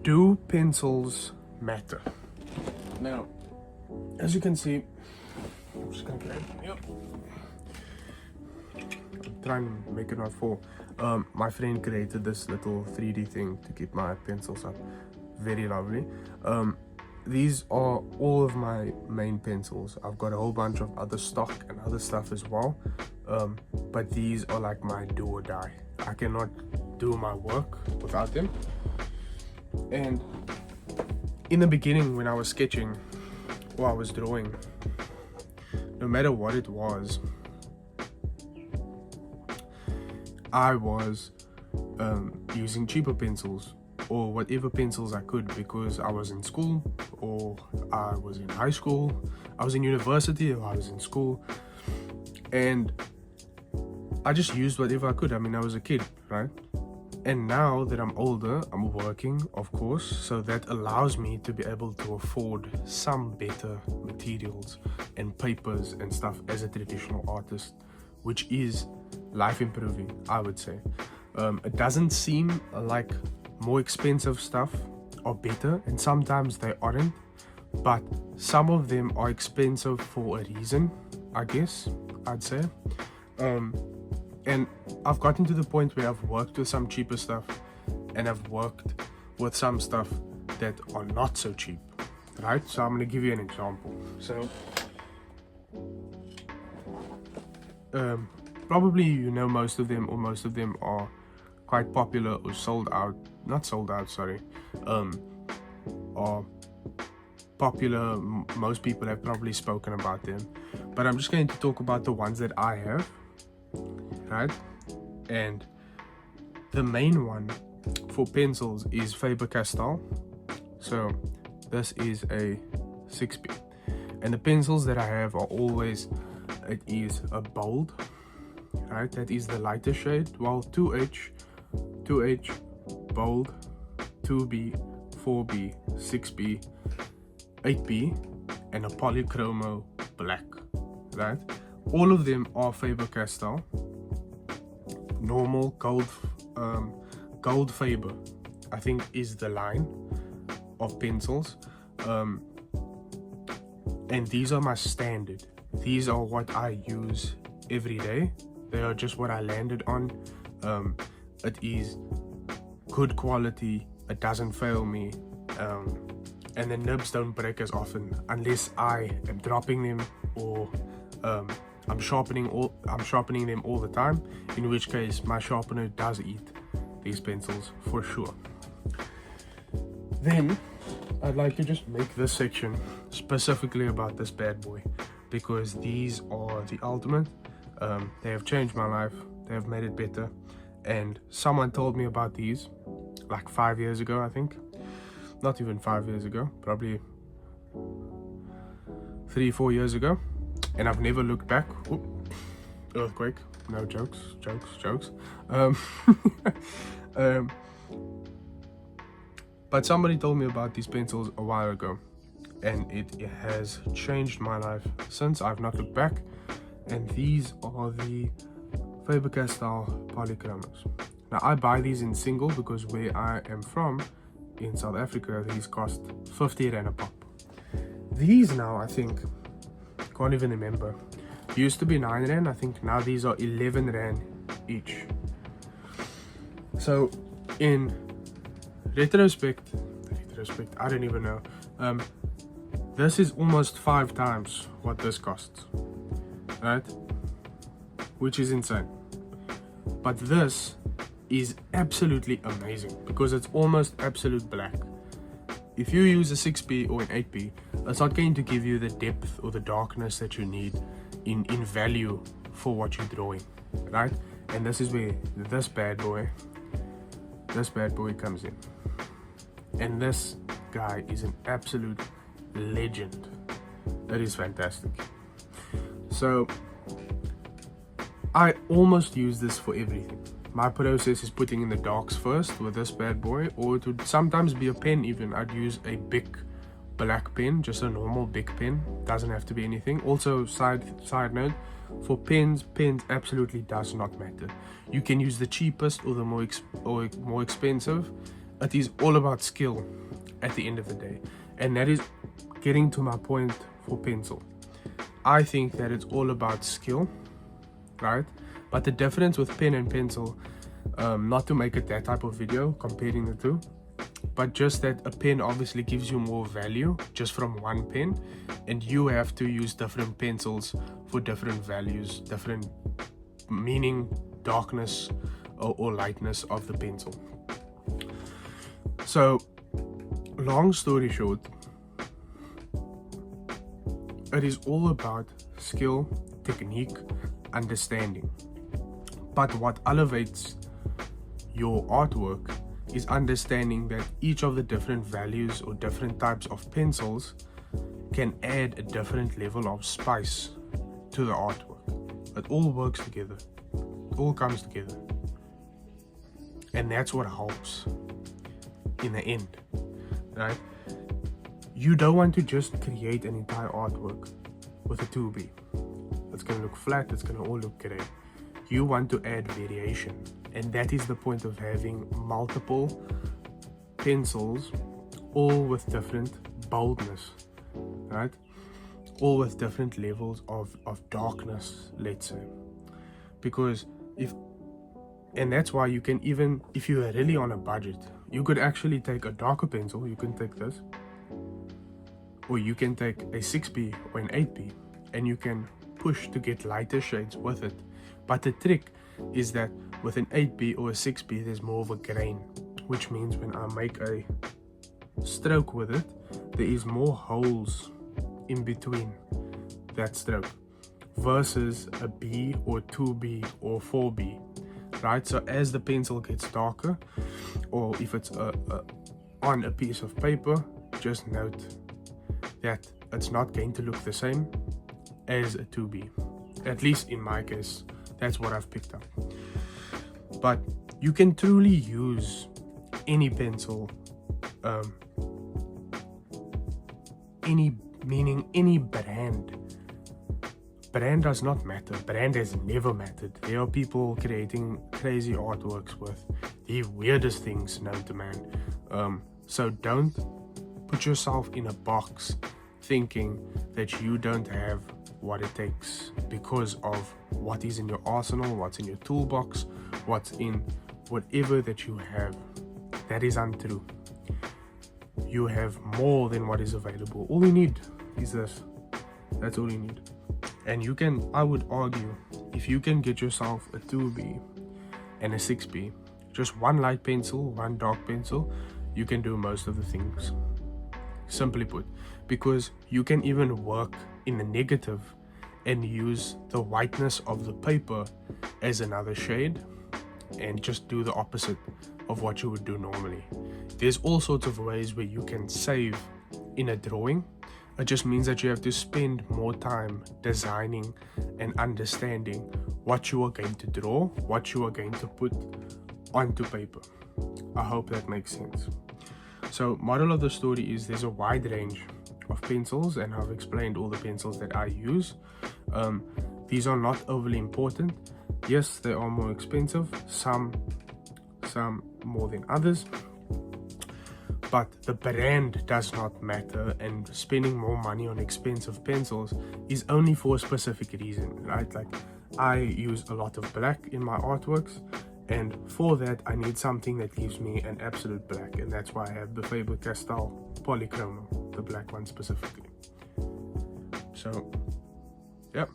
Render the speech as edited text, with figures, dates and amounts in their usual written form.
Do pencils matter? Now, as you can see, I'm just gonna grab it. Yep. I'm trying to make it not fall. My friend created this little 3D thing to keep my pencils up. Very lovely. These are all of my main pencils. I've got a whole bunch of other stock and other stuff as well. But these are like my do or die. I cannot do my work without them. And in the beginning, when I was sketching or I was drawing, no matter what it was, I was using cheaper pencils or whatever pencils I could, because I was in school, or I was in high school, I was in university, or I was in school, and I just used whatever I could. I mean, I was a kid, right? And now that I'm older, I'm working, of course, so that allows me to be able to afford some better materials and papers and stuff as a traditional artist, which is life improving, I would say. It doesn't seem like more expensive stuff are better, and sometimes they aren't, but some of them are expensive for a reason, I guess, I'd say. And I've gotten to the point where I've worked with some cheaper stuff, and I've worked with some stuff that are not so cheap, right? So I'm going to give you an example. So probably you know most of them, or most of them are quite popular or not sold out, sorry, are popular. Most people have probably spoken about them, but I'm just going to talk about the ones that I have, right? And the main one for pencils is Faber Castell. So this is a 6B, and the pencils that I have are always, it is a bold, right? That is the lighter shade, while 2H, bold, 2B, 4B, 6B, 8B, and a Polychromo black, right? All of them are Faber Castell. Normal Goldfaber, I think, is the line of pencils. And these are my standard. These are what I use every day. They are just what I landed on. It is good quality, it doesn't fail me, and the nibs don't break as often unless I am dropping them, or I'm sharpening them all the time, in which case my sharpener does eat these pencils for sure. Then I'd like to just make this section specifically about this bad boy, because these are the ultimate. They have changed my life, they have made it better, and someone told me about these like 5 years ago, I think. Not even 5 years ago, probably 3-4 years ago, and I've never looked back. Ooh, earthquake, no jokes. But somebody told me about these pencils a while ago, and it has changed my life since. I've not looked back, and these are the Faber Castell Polychromos. Now I buy these in single, because where I am from in South Africa, these cost 50 Rand a pop. These now, I think, can't even remember, used to be 9 Rand. I think now these are 11 Rand each. So in retrospect, I don't even know, this is almost 5 times what this costs, right? Which is insane. But this is absolutely amazing, because it's almost absolute black. If you use a 6B or an 8B, it's not going to give you the depth or the darkness that you need in value for what you're drawing, right? And this is where this bad boy comes in. And this guy is an absolute legend. That is fantastic. So I almost use this for everything. My process is putting in the darks first with this bad boy, or it would sometimes be a pen even. I'd use a big black pen, just a normal big pen, doesn't have to be anything. Also, side note, for pens absolutely does not matter. You can use the cheapest or the more expensive. it is all about skill at the end of the day. And that is getting to my point for pencil. I think that it's all about skill, right? But the difference with pen and pencil, not to make it that type of video comparing the two, but just that a pen obviously gives you more value just from one pen, and you have to use different pencils for different values, different meaning, darkness or lightness of the pencil. So long story short, it is all about skill, technique, understanding. But what elevates your artwork is understanding that each of the different values or different types of pencils can add a different level of spice to the artwork. It all works together. It all comes together. And that's what helps in the end, right? You don't want to just create an entire artwork with a 2B. It's going to look flat, it's going to all look great. You want to add variation, and that is the point of having multiple pencils, all with different boldness, right? All with different levels of darkness, let's say. Because and that's why you can, even if you are really on a budget, you could actually take a darker pencil. You can take this, or you can take a 6B or an 8B, and you can push to get lighter shades with it. But the trick is that with an 8B or a 6B, there's more of a grain, which means when I make a stroke with it, there is more holes in between that stroke versus a B or 2B or 4B, right? So as the pencil gets darker, or if it's on a piece of paper, just note that it's not going to look the same as a 2B. At least in my case, that's what I've picked up. But you can truly use any pencil, any brand. Brand does not matter. Brand has never mattered. There are people creating crazy artworks with the weirdest things known to man. So don't put yourself in a box thinking that you don't have what it takes because of what is in your arsenal, what's in your toolbox, what's in whatever that you have. That is untrue. You have more than what is available. All you need is this. That's all you need. And you can, I would argue, if you can get yourself a 2B and a 6B, just one light pencil, one dark pencil, you can do most of the things. Simply put, because you can even work in the negative and use the whiteness of the paper as another shade and just do the opposite of what you would do normally. There's all sorts of ways where you can save in a drawing. It just means that you have to spend more time designing and understanding what you are going to draw, what you are going to put onto paper. I hope that makes sense. So moral of the story is there's a wide range of pencils, and I've explained all the pencils that I use. These are not overly important. Yes, they are more expensive, some more than others, but the brand does not matter, and spending more money on expensive pencils is only for a specific reason, right? Like, I use a lot of black in my artworks, and for that I need something that gives me an absolute black, and that's why I have the Faber Castell Polychromo, the black one specifically. So, yeah.